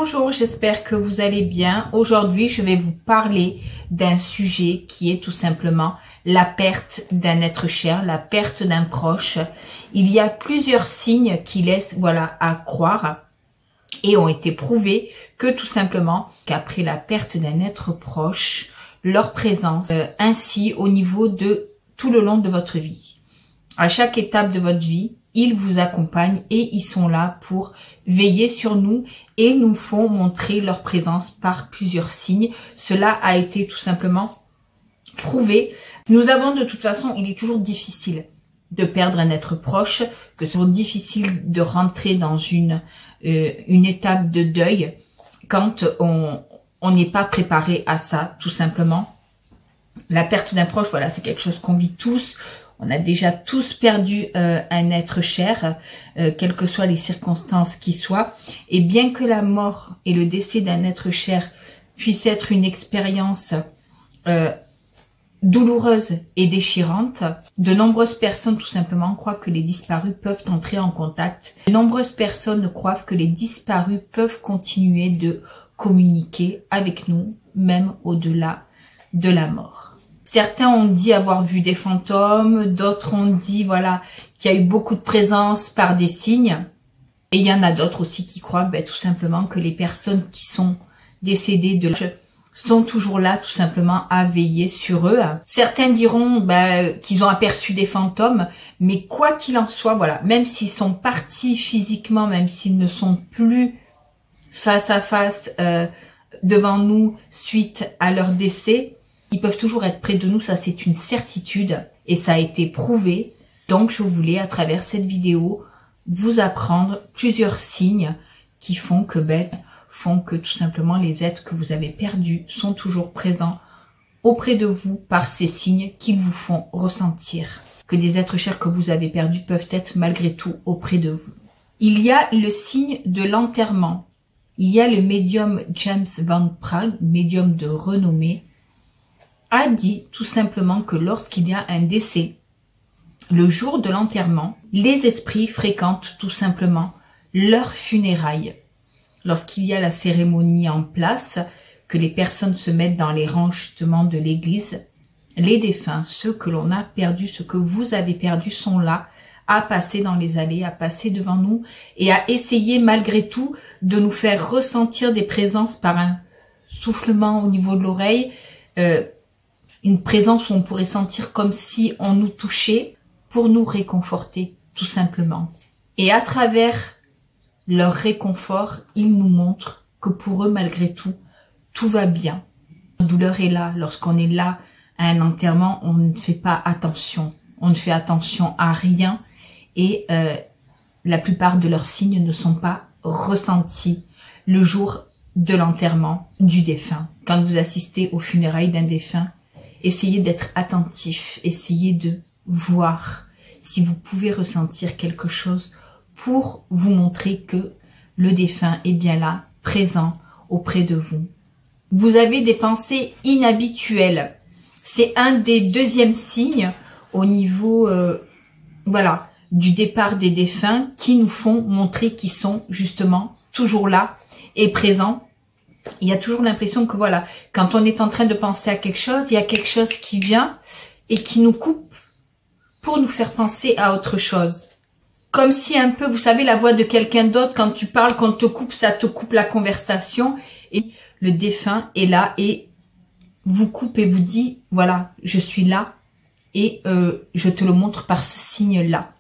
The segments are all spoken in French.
Bonjour, j'espère que vous allez bien. Aujourd'hui, je vais vous parler d'un sujet qui est tout simplement la perte d'un être cher, la perte d'un proche. Il y a plusieurs signes qui laissent, à croire et ont été prouvés que tout simplement qu'après la perte d'un être proche, leur présence, ainsi au niveau de tout le long de votre vie. À chaque étape de votre vie, ils vous accompagnent et ils sont là pour veiller sur nous et nous font montrer leur présence par plusieurs signes. Cela a été tout simplement prouvé. Nous avons de toute façon, il est toujours difficile de perdre un être proche, que c'est difficile de rentrer dans une étape de deuil quand on n'est pas préparé à ça, tout simplement. La perte d'un proche, c'est quelque chose qu'on vit tous. On a déjà tous perdu un être cher, quelles que soient les circonstances qui soient. Et bien que la mort et le décès d'un être cher puissent être une expérience douloureuse et déchirante, de nombreuses personnes tout simplement croient que les disparus peuvent entrer en contact. De nombreuses personnes croient que les disparus peuvent continuer de communiquer avec nous, même au-delà de la mort. Certains ont dit avoir vu des fantômes, d'autres ont dit qu'il y a eu beaucoup de présence par des signes. Et il y en a d'autres aussi qui croient tout simplement que les personnes qui sont décédées de l'âge sont toujours là tout simplement à veiller sur eux. Certains diront qu'ils ont aperçu des fantômes, mais quoi qu'il en soit, même s'ils sont partis physiquement, même s'ils ne sont plus face à face devant nous suite à leur décès, ils peuvent toujours être près de nous, ça c'est une certitude et ça a été prouvé. Donc je voulais à travers cette vidéo vous apprendre plusieurs signes qui font que tout simplement les êtres que vous avez perdus sont toujours présents auprès de vous par ces signes qu'ils vous font ressentir. Que des êtres chers que vous avez perdus peuvent être malgré tout auprès de vous. Il y a le signe de l'enterrement. Il y a le médium James Van Praagh, médium de renommée, a dit tout simplement que lorsqu'il y a un décès, le jour de l'enterrement, les esprits fréquentent tout simplement leurs funérailles. Lorsqu'il y a la cérémonie en place, que les personnes se mettent dans les rangs justement de l'église, les défunts, ceux que l'on a perdus, ceux que vous avez perdus sont là à passer dans les allées, à passer devant nous et à essayer malgré tout de nous faire ressentir des présences par un soufflement au niveau de l'oreille, une présence où on pourrait sentir comme si on nous touchait pour nous réconforter, tout simplement. Et à travers leur réconfort, ils nous montrent que pour eux, malgré tout, tout va bien. La douleur est là. Lorsqu'on est là à un enterrement, on ne fait pas attention. On ne fait attention à rien et la plupart de leurs signes ne sont pas ressentis le jour de l'enterrement du défunt. Quand vous assistez aux funérailles d'un défunt, essayez d'être attentif, essayez de voir si vous pouvez ressentir quelque chose pour vous montrer que le défunt est bien là, présent auprès de vous. Vous avez des pensées inhabituelles. C'est un des deuxièmes signes au niveau du départ des défunts qui nous font montrer qu'ils sont justement toujours là et présents. Il y a toujours l'impression que quand on est en train de penser à quelque chose, il y a quelque chose qui vient et qui nous coupe pour nous faire penser à autre chose. Comme si un peu, vous savez, la voix de quelqu'un d'autre, quand tu parles, qu'on te coupe, ça te coupe la conversation. Et le défunt est là et vous coupe et vous dit, je suis là et je te le montre par ce signe-là.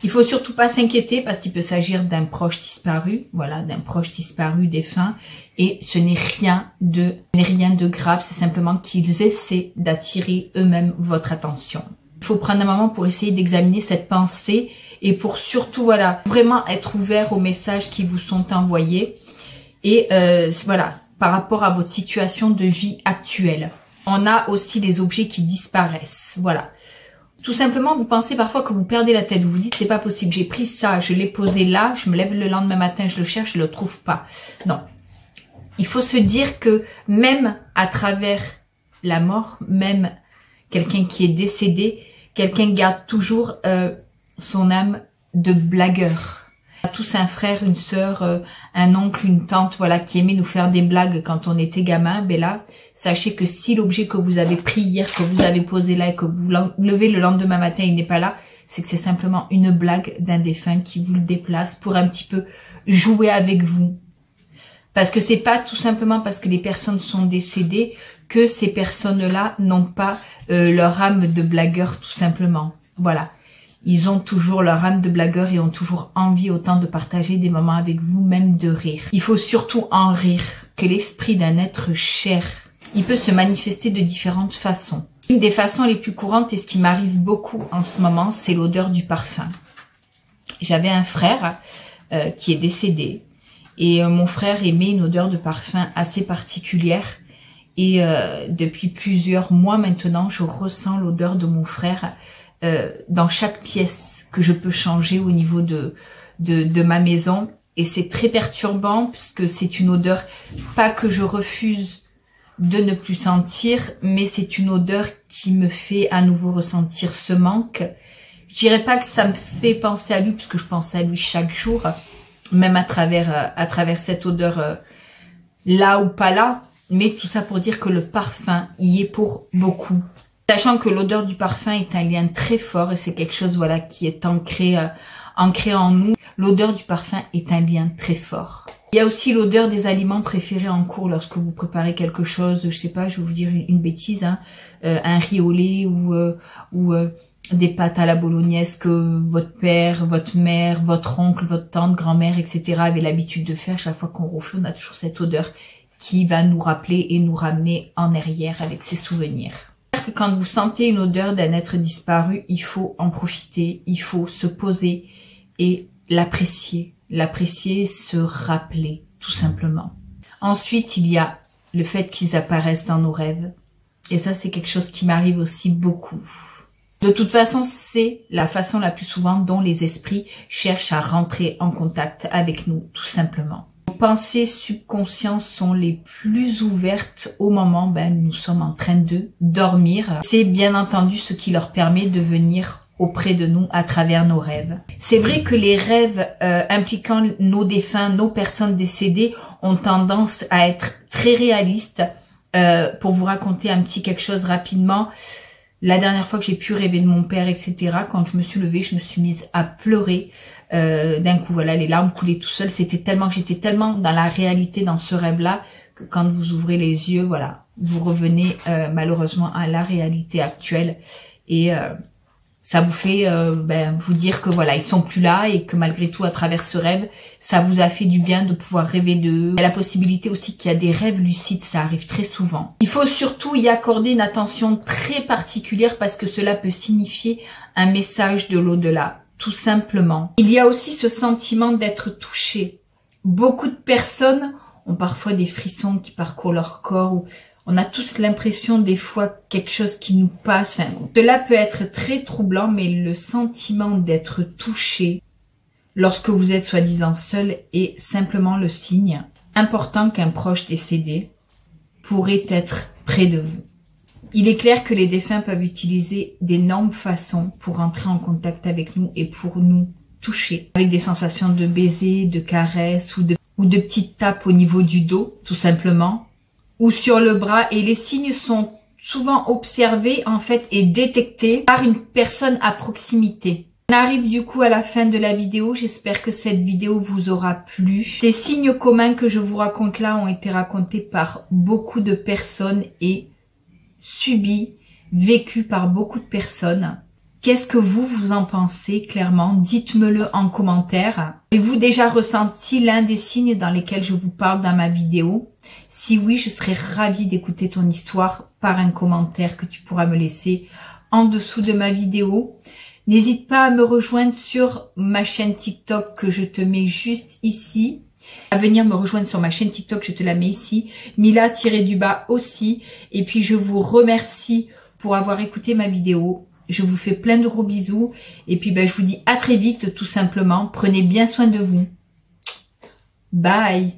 Il faut surtout pas s'inquiéter parce qu'il peut s'agir d'un proche disparu, d'un proche disparu, défunt, et ce n'est rien de grave, c'est simplement qu'ils essaient d'attirer eux-mêmes votre attention. Il faut prendre un moment pour essayer d'examiner cette pensée et pour surtout, vraiment être ouvert aux messages qui vous sont envoyés et par rapport à votre situation de vie actuelle. On a aussi les objets qui disparaissent, Tout simplement, vous pensez parfois que vous perdez la tête. Vous vous dites, c'est pas possible. J'ai pris ça, je l'ai posé là, je me lève le lendemain matin, je le cherche, je le trouve pas. Non. Il faut se dire que même à travers la mort, même quelqu'un qui est décédé, quelqu'un garde toujours son âme de blagueur. On a tous un frère, une sœur, un oncle, une tante, voilà, qui aimait nous faire des blagues quand on était gamin, ben là, sachez que si l'objet que vous avez pris hier, que vous avez posé là et que vous levez le lendemain matin, il n'est pas là, c'est que c'est simplement une blague d'un défunt qui vous le déplace pour un petit peu jouer avec vous. Parce que c'est pas tout simplement parce que les personnes sont décédées que ces personnes-là n'ont pas leur âme de blagueur, tout simplement. Voilà. Ils ont toujours leur âme de blagueur et ont toujours envie autant de partager des moments avec vous, même de rire. Il faut surtout en rire, que l'esprit d'un être cher, il peut se manifester de différentes façons. Une des façons les plus courantes et ce qui m'arrive beaucoup en ce moment, c'est l'odeur du parfum. J'avais un frère qui est décédé et mon frère aimait une odeur de parfum assez particulière et depuis plusieurs mois maintenant, je ressens l'odeur de mon frère dans chaque pièce que je peux changer au niveau de ma maison. Et c'est très perturbant puisque c'est une odeur, pas que je refuse de ne plus sentir, mais c'est une odeur qui me fait à nouveau ressentir ce manque. Je dirais pas que ça me fait penser à lui puisque je pense à lui chaque jour, même à travers cette odeur là ou pas là, mais tout ça pour dire que le parfum y est pour beaucoup. Sachant que l'odeur du parfum est un lien très fort et c'est quelque chose voilà qui est ancré en nous. L'odeur du parfum est un lien très fort. Il y a aussi l'odeur des aliments préférés en cours lorsque vous préparez quelque chose, je sais pas, je vais vous dire une bêtise, hein, un riz au lait ou des pâtes à la bolognaise que votre père, votre mère, votre oncle, votre tante, grand-mère, etc. avaient l'habitude de faire. Chaque fois qu'on refait, on a toujours cette odeur qui va nous rappeler et nous ramener en arrière avec ses souvenirs. Que quand vous sentez une odeur d'un être disparu, il faut en profiter, il faut se poser et l'apprécier. L'apprécier, se rappeler, tout simplement. Ensuite, il y a le fait qu'ils apparaissent dans nos rêves. Et ça, c'est quelque chose qui m'arrive aussi beaucoup. De toute façon, c'est la façon la plus souvent dont les esprits cherchent à rentrer en contact avec nous, tout simplement. Nos pensées subconscientes sont les plus ouvertes au moment où nous sommes en train de dormir. C'est bien entendu ce qui leur permet de venir auprès de nous à travers nos rêves. C'est vrai que les rêves impliquant nos défunts, nos personnes décédées ont tendance à être très réalistes. Pour vous raconter un petit quelque chose rapidement, la dernière fois que j'ai pu rêver de mon père, etc., quand je me suis levée, je me suis mise à pleurer. D'un coup, voilà, les larmes coulaient tout seul. C'était tellement, j'étais tellement dans la réalité, dans ce rêve-là, que quand vous ouvrez les yeux, voilà, vous revenez malheureusement à la réalité actuelle. Et ça vous fait vous dire que voilà, ils sont plus là et que malgré tout, à travers ce rêve, ça vous a fait du bien de pouvoir rêver d'eux. Il y a la possibilité aussi qu'il y a des rêves lucides, ça arrive très souvent. Il faut surtout y accorder une attention très particulière parce que cela peut signifier un message de l'au-delà. Tout simplement. Il y a aussi ce sentiment d'être touché. Beaucoup de personnes ont parfois des frissons qui parcourent leur corps ou on a tous l'impression des fois quelque chose qui nous passe. Enfin, cela peut être très troublant, mais le sentiment d'être touché lorsque vous êtes soi-disant seul est simplement le signe important qu'un proche décédé pourrait être près de vous. Il est clair que les défunts peuvent utiliser d'énormes façons pour entrer en contact avec nous et pour nous toucher. Avec des sensations de baiser, de caresses ou de petites tapes au niveau du dos, tout simplement. Ou sur le bras. Et les signes sont souvent observés, en fait, et détectés par une personne à proximité. On arrive du coup à la fin de la vidéo. J'espère que cette vidéo vous aura plu. Ces signes communs que je vous raconte là ont été racontés par beaucoup de personnes et subi, vécu par beaucoup de personnes. Qu'est-ce que vous en pensez clairement? Dites-me-le en commentaire. Avez-vous déjà ressenti l'un des signes dans lesquels je vous parle dans ma vidéo? Si oui, je serais ravie d'écouter ton histoire par un commentaire que tu pourras me laisser en dessous de ma vidéo. N'hésite pas à me rejoindre sur ma chaîne TikTok que je te mets juste ici. À venir me rejoindre sur ma chaîne TikTok, je te la mets ici, Mila-du-bas aussi. Et puis je vous remercie pour avoir écouté ma vidéo. Je vous fais plein de gros bisous. Et puis je vous dis à très vite tout simplement. Prenez bien soin de vous. Bye.